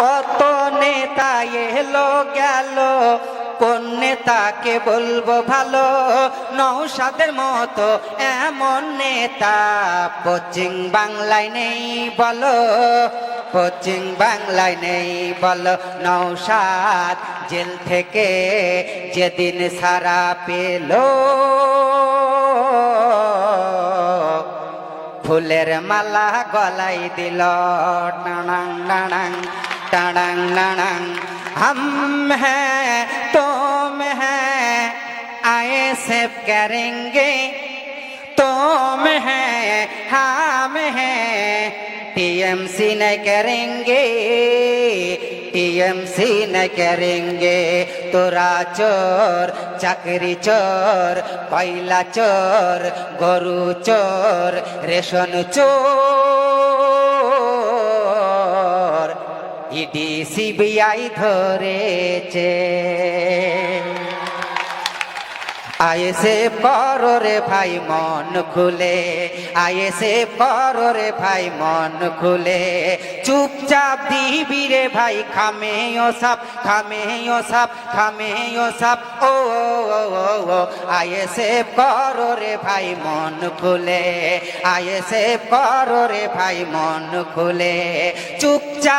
কত নেতা এলো গেল, কোন নেতাকে বলবো ভালো? নওশাদের মতো এমন নেতা পশ্চিম বাংলায় নেই বলো, পশ্চিম বাংলায় নেই বলো। নওশাদ জেল থেকে যেদিন ছাড়া পেল, ফুলের মালা গলায় দিল। টানাং টানাং টানাং টানাং, हम हैं तुम हैं आए सिर्फ करेंगे, तुम हैं हम हैं टीएमसी न करेंगे, टीएमसी न करेंगे। तोरा चोर चाकरी चोर কয়লা চোর গরু চোর রেশন চোর ইডি সিবিআই ধরেছে। আইএসএ করো রে ভাই মন খুলে, আইএসএ করো রে ভাই মন খুলে। চুপচাপ দিবি রে ভাই খামে ও সাপ, খামে ও সাপ, খামে ও সাপ। ও আইএসএ করো রে ভাই মন খুলে, আইএসএ করো রে ভাই মন খুলে। চুপচাপ